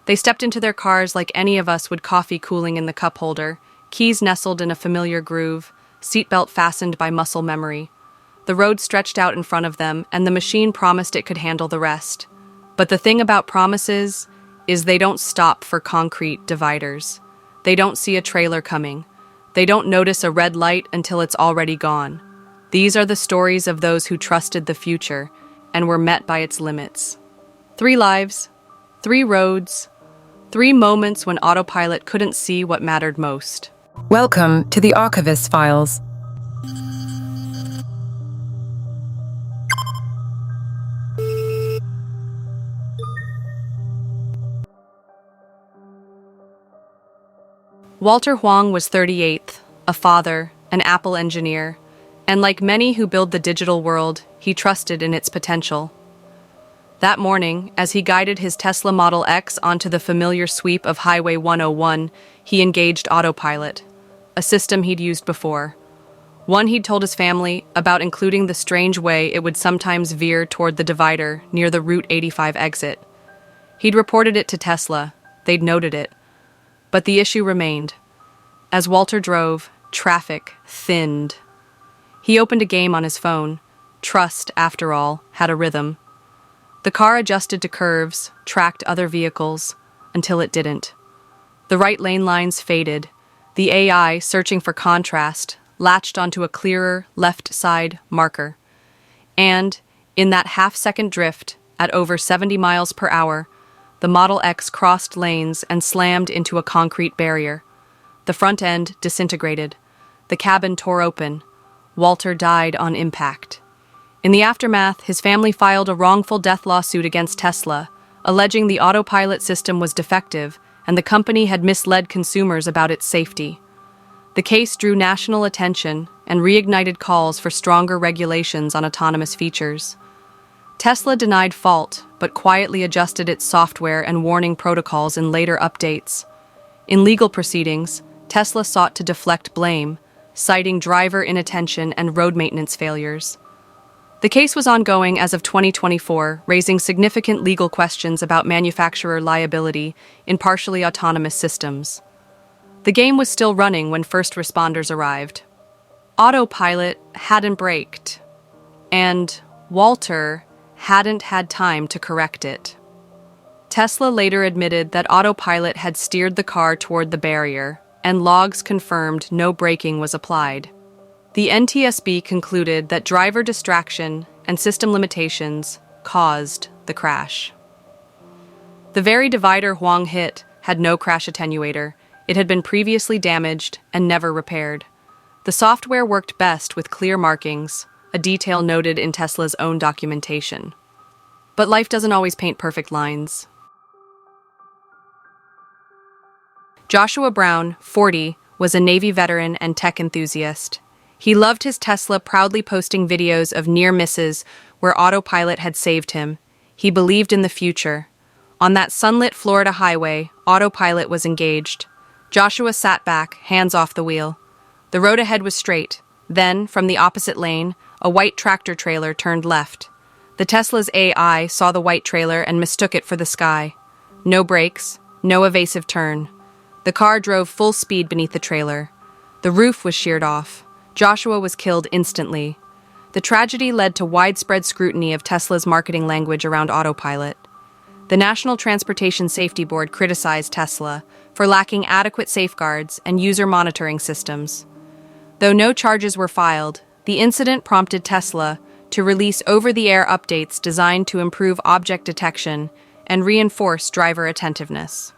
They stepped into their cars like any of us would, coffee cooling in the cup holder, keys nestled in a familiar groove, seatbelt fastened by muscle memory. The road stretched out in front of them, and the machine promised it could handle the rest. But the thing about promises is they don't stop for concrete dividers. They don't see a trailer coming. They don't notice a red light until it's already gone. These are the stories of those who trusted the future and were met by its limits. 3 lives, 3 roads, 3 moments when autopilot couldn't see what mattered most. Welcome to the Archivist Files. Walter Huang was 38th, a father, an Apple engineer, and like many who build the digital world, he trusted in its potential. That morning, as he guided his Tesla Model X onto the familiar sweep of Highway 101, he engaged Autopilot, a system he'd used before. One he'd told his family about, including the strange way it would sometimes veer toward the divider near the Route 85 exit. He'd reported it to Tesla. They'd noted it. But the issue remained. As Walter drove, traffic thinned. He opened a game on his phone. Trust, after all, had a rhythm. The car adjusted to curves, tracked other vehicles, until it didn't. The right lane lines faded. The AI, searching for contrast, latched onto a clearer left side marker. And, in that half-second drift, at over 70 miles per hour, the Model X crossed lanes and slammed into a concrete barrier. The front end disintegrated. The cabin tore open. Walter died on impact. In the aftermath, his family filed a wrongful death lawsuit against Tesla, alleging the autopilot system was defective and the company had misled consumers about its safety. The case drew national attention and reignited calls for stronger regulations on autonomous features. Tesla denied fault, but quietly adjusted its software and warning protocols in later updates. In legal proceedings, Tesla sought to deflect blame, citing driver inattention and road maintenance failures. The case was ongoing as of 2024, raising significant legal questions about manufacturer liability in partially autonomous systems. The game was still running when first responders arrived. Autopilot hadn't braked, and Walter hadn't had time to correct it. Tesla later admitted that Autopilot had steered the car toward the barrier, and logs confirmed no braking was applied. The NTSB concluded that driver distraction and system limitations caused the crash. The very divider Huang hit had no crash attenuator. It had been previously damaged and never repaired. The software worked best with clear markings, a detail noted in Tesla's own documentation. But life doesn't always paint perfect lines. Joshua Brown, 40, was a Navy veteran and tech enthusiast. He loved his Tesla, proudly posting videos of near misses where Autopilot had saved him. He believed in the future. On that sunlit Florida highway, Autopilot was engaged. Joshua sat back, hands off the wheel. The road ahead was straight. Then, from the opposite lane, a white tractor trailer turned left. The Tesla's AI saw the white trailer and mistook it for the sky. No brakes, no evasive turn. The car drove full speed beneath the trailer. The roof was sheared off. Joshua was killed instantly. The tragedy led to widespread scrutiny of Tesla's marketing language around Autopilot. The National Transportation Safety Board criticized Tesla for lacking adequate safeguards and user monitoring systems. Though no charges were filed, the incident prompted Tesla to release over-the-air updates designed to improve object detection and reinforce driver attentiveness.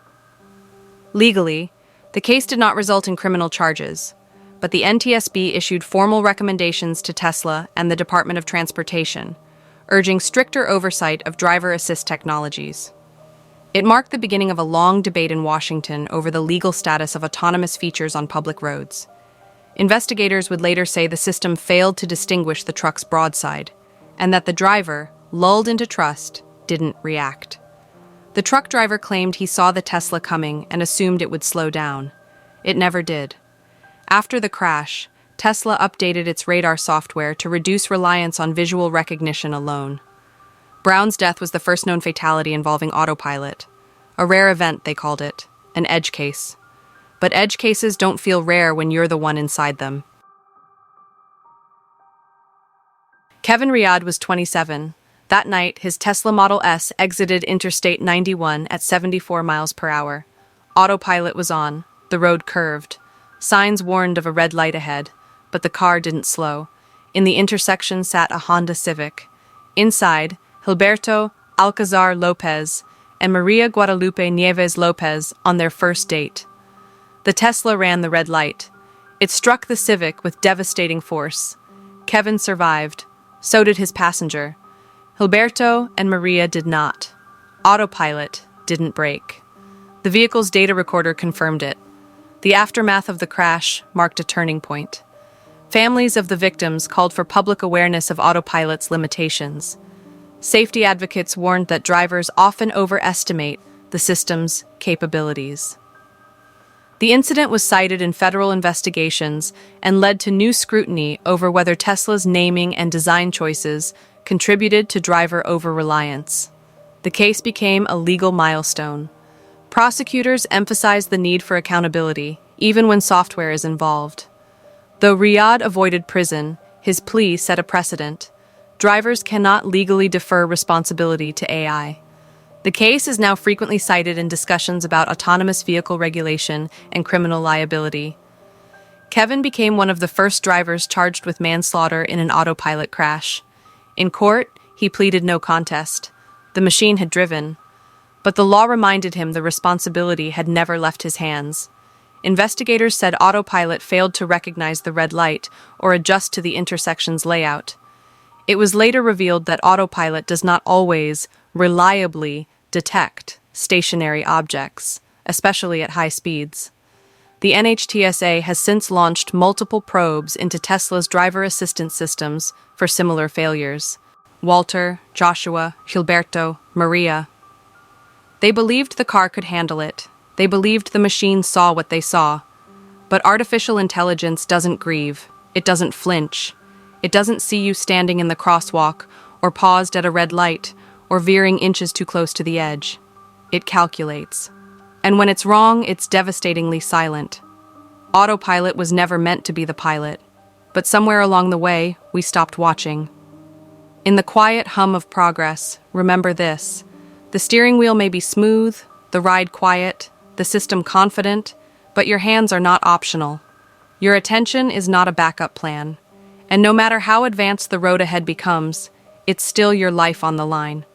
Legally, the case did not result in criminal charges, but the NTSB issued formal recommendations to Tesla and the Department of Transportation, urging stricter oversight of driver assist technologies. It marked the beginning of a long debate in Washington over the legal status of autonomous features on public roads. Investigators would later say the system failed to distinguish the truck's broadside, and that the driver, lulled into trust, didn't react. The truck driver claimed he saw the Tesla coming and assumed it would slow down. It never did. After the crash, Tesla updated its radar software to reduce reliance on visual recognition alone. Brown's death was the first known fatality involving Autopilot. A rare event, they called it. An edge case. But edge cases don't feel rare when you're the one inside them. Kevin Riad was 27. That night, his Tesla Model S exited Interstate 91 at 74 miles per hour. Autopilot was on. The road curved. Signs warned of a red light ahead, but the car didn't slow. In the intersection sat a Honda Civic. Inside, Gilberto Alcazar Lopez and Maria Guadalupe Nieves Lopez on their first date. The Tesla ran the red light. It struck the Civic with devastating force. Kevin survived. So did his passenger. Gilberto and Maria did not. Autopilot didn't break. The vehicle's data recorder confirmed it. The aftermath of the crash marked a turning point. Families of the victims called for public awareness of autopilot's limitations. Safety advocates warned that drivers often overestimate the system's capabilities. The incident was cited in federal investigations and led to new scrutiny over whether Tesla's naming and design choices contributed to driver over-reliance. The case became a legal milestone. Prosecutors emphasized the need for accountability, even when software is involved. Though Riad avoided prison, his plea set a precedent. Drivers cannot legally defer responsibility to AI. The case is now frequently cited in discussions about autonomous vehicle regulation and criminal liability. Kevin became one of the first drivers charged with manslaughter in an autopilot crash. In court, he pleaded no contest. The machine had driven. But the law reminded him the responsibility had never left his hands. Investigators said Autopilot failed to recognize the red light or adjust to the intersection's layout. It was later revealed that Autopilot does not always reliably detect stationary objects, especially at high speeds. The NHTSA has since launched multiple probes into Tesla's driver assistance systems for similar failures. Walter, Joshua, Gilberto, Maria. They believed the car could handle it. They believed the machine saw what they saw. But artificial intelligence doesn't grieve. It doesn't flinch. It doesn't see you standing in the crosswalk, or paused at a red light, or veering inches too close to the edge. It calculates. And when it's wrong, it's devastatingly silent. Autopilot was never meant to be the pilot. But somewhere along the way, we stopped watching. In the quiet hum of progress, remember this. The steering wheel may be smooth, the ride quiet, the system confident, but your hands are not optional. Your attention is not a backup plan. And no matter how advanced the road ahead becomes, it's still your life on the line.